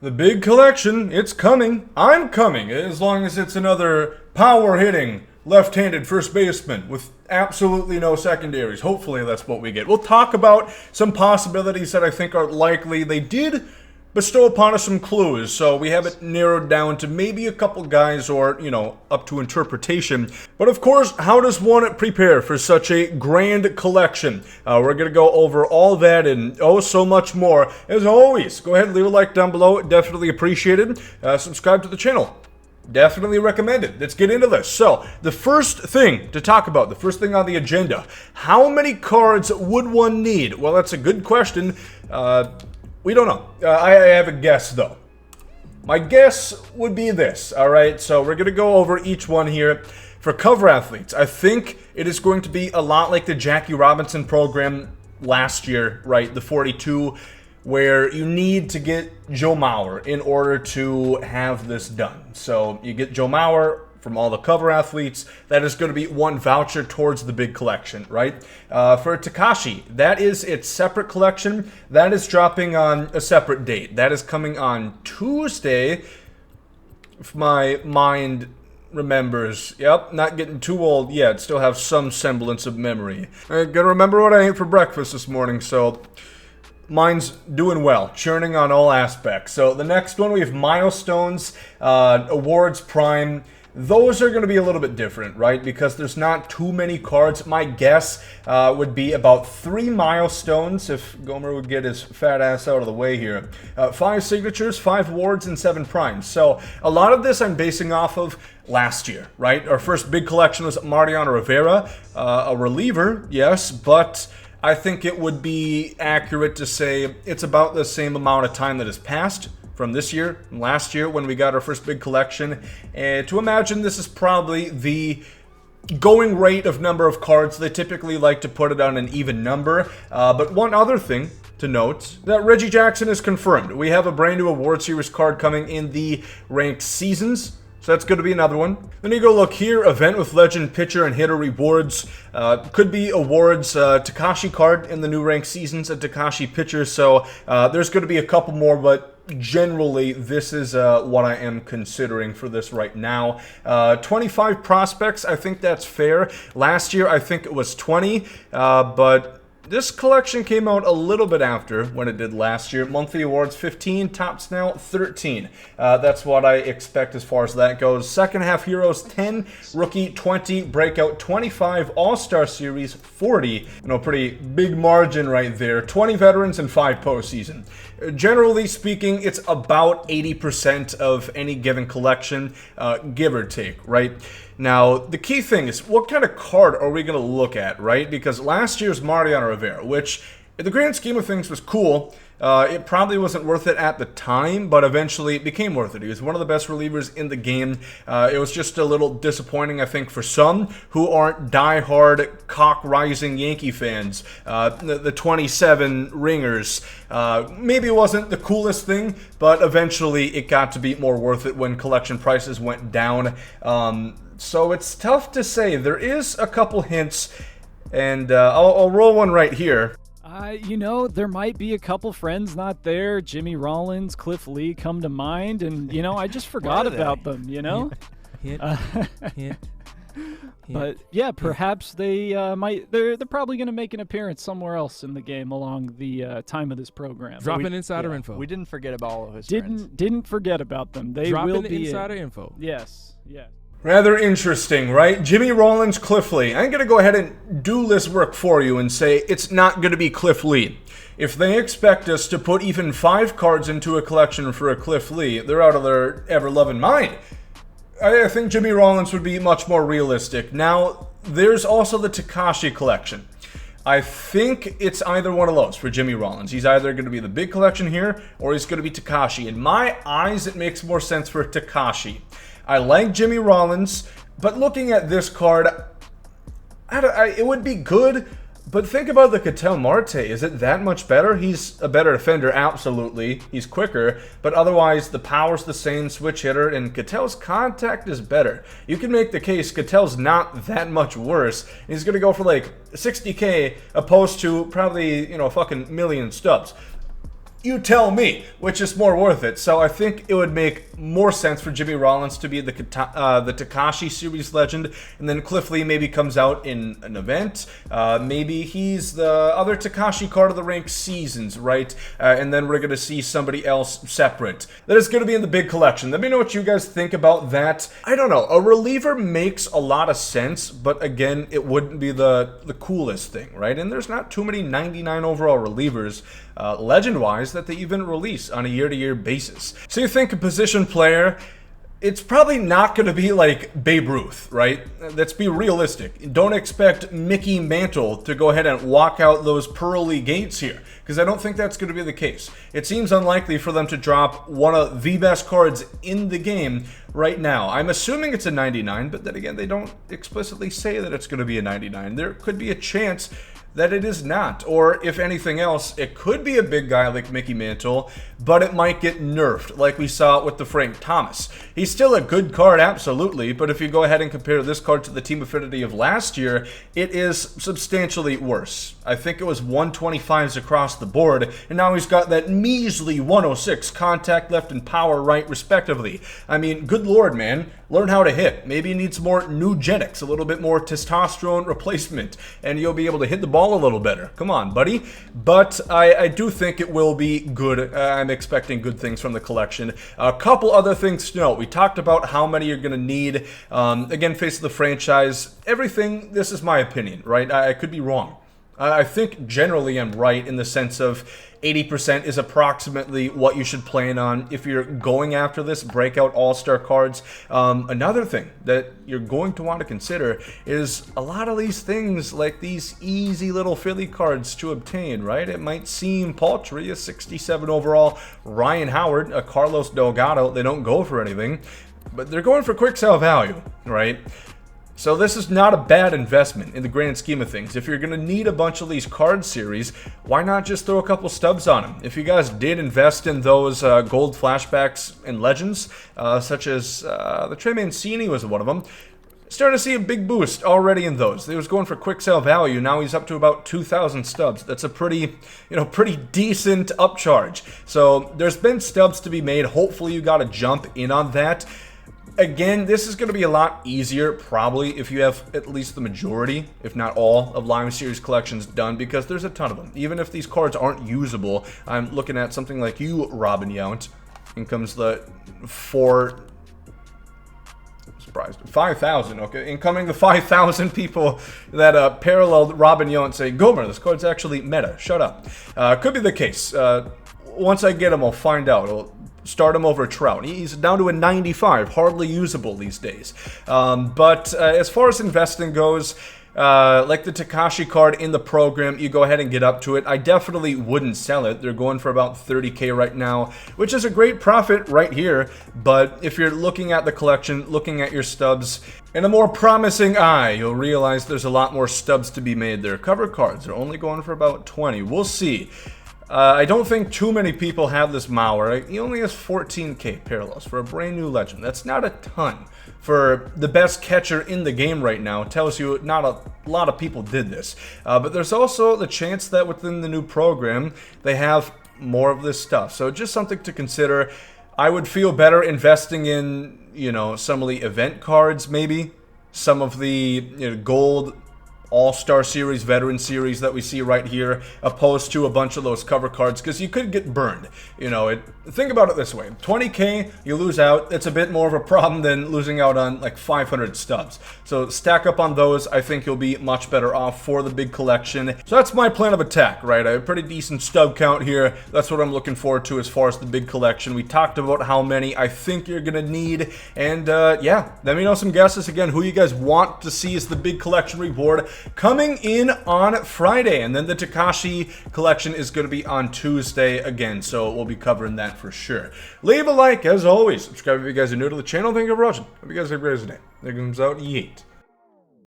The big collection, it's coming. I'm coming, as long as it's another power-hitting, left-handed first baseman with absolutely no secondaries. Hopefully that's what we get. We'll talk about some possibilities that I think are likely. They did bestow upon us some clues, so we have it narrowed down to maybe a couple guys or, up to interpretation. But of course, how does one prepare for such a grand collection? We're going to go over all that and so much more. As always, go ahead and leave a like down below. Definitely appreciated. Subscribe to the channel. Definitely recommended. Let's get into this. So, the first thing to talk about, the first thing on the agenda, how many cards would one need? Well, that's a good question. We don't know. I have a guess, though. My guess would be this, alright? So we're going to go over each one here. For cover athletes, I think it is going to be a lot like the Jackie Robinson program last year, right? The 42, where you need to get Joe Mauer in order to have this done. So you get Joe Mauer from all the cover athletes. That is going to be one voucher towards the big collection, right? For Takshi, that is its separate collection. That is dropping on a separate date. That is coming on Tuesday, if my mind remembers. Yep, not getting too old yet. Still have some semblance of memory. I gotta remember what I ate for breakfast this morning, so mine's doing well, churning on all aspects. So the next one, we have milestones, awards prime. Those are going to be a little bit different, right? Because there's not too many cards. My guess would be about 3 milestones, if Gomer would get his fat ass out of the way here. 5 signatures, 5 awards, and 7 primes. So a lot of this I'm basing off of last year, right? Our first big collection was Mariano Rivera, a reliever, yes, but I think it would be accurate to say it's about the same amount of time that has passed from this year and last year when we got our first big collection. And to imagine this is probably the going rate of number of cards. They typically like to put it on an even number. But one other thing to note, that Reggie Jackson is confirmed. We have a brand new award series card coming in the ranked seasons. So that's going to be another one. Then you go look here, event with legend, pitcher, and hitter rewards. Could be awards, Takshi card in the new ranked seasons, a Takshi pitcher. So there's going to be a couple more, but generally this is what I am considering for this right now. 25 prospects, I think that's fair. Last year I think it was 20, but this collection came out a little bit after when it did last year. Monthly awards 15, tops now 13. That's what I expect as far as that goes. Second half heroes 10, rookie 20, breakout 25, all-star series 40. Pretty big margin right there. 20 veterans and 5 postseason. Generally speaking, it's about 80% of any given collection, give or take, right? Now, the key thing is, what kind of card are we going to look at, right? Because last year's Mariano Rivera, which in the grand scheme of things was cool, it probably wasn't worth it at the time, but eventually it became worth it. He was one of the best relievers in the game. It was just a little disappointing, I think, for some who aren't diehard, cock-rising Yankee fans. The 27 ringers. Maybe it wasn't the coolest thing, but eventually it got to be more worth it when collection prices went down. So it's tough to say. There is a couple hints, and I'll roll one right here. There might be a couple friends not there. Jimmy Rollins, Cliff Lee come to mind, and, I just forgot about them, Hit. But, yeah, perhaps they might. They're probably going to make an appearance somewhere else in the game along the time of this program. Dropping insider info. We didn't forget about all of his friends. Didn't forget about them. They Dropping will be insider info. Yes. Rather interesting, right? Jimmy Rollins, Cliff Lee. I'm going to go ahead and do this work for you and say it's not going to be Cliff Lee. If they expect us to put even 5 cards into a collection for a Cliff Lee, they're out of their ever-loving mind. I think Jimmy Rollins would be much more realistic. Now, there's also the Takshi collection. I think it's either one of those for Jimmy Rollins. He's either going to be the big collection here, or he's going to be Takshi. In my eyes, it makes more sense for Takshi. I like Jimmy Rollins, but looking at this card, it would be good, but think about the Ketel Marte. Is it that much better? He's a better defender, absolutely. He's quicker, but otherwise the power's the same, switch hitter, and Ketel's contact is better. You can make the case Ketel's not that much worse. He's going to go for like 60K opposed to probably, a fucking million Stubs. You tell me, which is more worth it. So I think it would make more sense for Jimmy Rollins to be the Takshi series legend, and then Cliff Lee maybe comes out in an event. Maybe he's the other Takshi card of the rank seasons, right? And then we're going to see somebody else separate. That is going to be in the big collection. Let me know what you guys think about that. I don't know. A reliever makes a lot of sense, but again, it wouldn't be the coolest thing, right? And there's not too many 99 overall relievers, legend-wise, that they even release on a year-to-year basis. So you think a position player, it's probably not going to be like Babe Ruth, right? Let's be realistic. Don't expect Mickey Mantle to go ahead and walk out those pearly gates here, because I don't think that's going to be the case. It seems unlikely for them to drop one of the best cards in the game right now. I'm assuming it's a 99, but then again, they don't explicitly say that it's going to be a 99. There could be a chance that it is not, or if anything else, it could be a big guy like Mickey Mantle, but it might get nerfed like we saw with the Frank Thomas. He's still a good card, absolutely, but if you go ahead and compare this card to the Team Affinity of last year, it is substantially worse. I think it was 125s across the board, and now he's got that measly 106 contact left and power right respectively. I mean, good lord, man. Learn how to hit. Maybe you need some more nugenics, a little bit more testosterone replacement, and you'll be able to hit the ball a little better. Come on, buddy. But I do think it will be good. I'm expecting good things from the collection. A couple other things to note. We talked about how many you're going to need. Again, face of the franchise. Everything, this is my opinion, right? I could be wrong. I think generally I'm right in the sense of 80% is approximately what you should plan on if you're going after this breakout all-star cards. Another thing that you're going to want to consider is a lot of these things, like these easy little Philly cards to obtain, right? It might seem paltry, a 67 overall Ryan Howard, a Carlos Delgado. They don't go for anything, but they're going for quick sell value, right? So this is not a bad investment in the grand scheme of things. If you're going to need a bunch of these card series, why not just throw a couple stubs on them? If you guys did invest in those gold flashbacks and legends, such as the Trey Mancini was one of them, starting to see a big boost already in those. He was going for quick sale value. Now he's up to about 2,000 stubs. That's a pretty decent upcharge. So there's been stubs to be made. Hopefully you got to jump in on that. Again, this is going to be a lot easier, probably, if you have at least the majority, if not all, of Lime Series collections done, because there's a ton of them. Even if these cards aren't usable, I'm looking at something like you, Robin Yount. In comes the 5,000, okay? Incoming the 5,000 people that paralleled Robin Yount say, Gomer, this card's actually meta. Shut up. Could be the case. Once I get him, I'll find out. I'll start him over Trout. He's down to a 95, hardly usable these days. But as far as investing goes, like the Takshi card in the program, you go ahead and get up to it. I definitely wouldn't sell it. They're going for about 30K right now, which is a great profit right here. But if you're looking at the collection, looking at your stubs in a more promising eye, you'll realize there's a lot more stubs to be made there. Cover cards are only going for about 20. We'll see. I don't think too many people have this Mauer. He only has 14K parallels for a brand new legend. That's not a ton for the best catcher in the game right now. It tells you not a lot of people did this. But there's also the chance that within the new program, they have more of this stuff. So just something to consider. I would feel better investing in, some of the event cards, maybe. Some of the gold All-Star Series, Veteran Series that we see right here, opposed to a bunch of those cover cards, because you could get burned. Think about it this way. 20K, you lose out. It's a bit more of a problem than losing out on like 500 stubs. So stack up on those. I think you'll be much better off for the big collection. So that's my plan of attack, right? I have a pretty decent stub count here. That's what I'm looking forward to as far as the big collection. We talked about how many I think you're going to need. And yeah, let me know some guesses again, who you guys want to see as the big collection reward coming in on Friday. And then the Takshi collection is going to be on Tuesday again. So we'll be covering that for sure. Leave a like as always. Subscribe if you guys are new to the channel. Thank you for watching. Hope you guys have a great day. There comes out Yeet.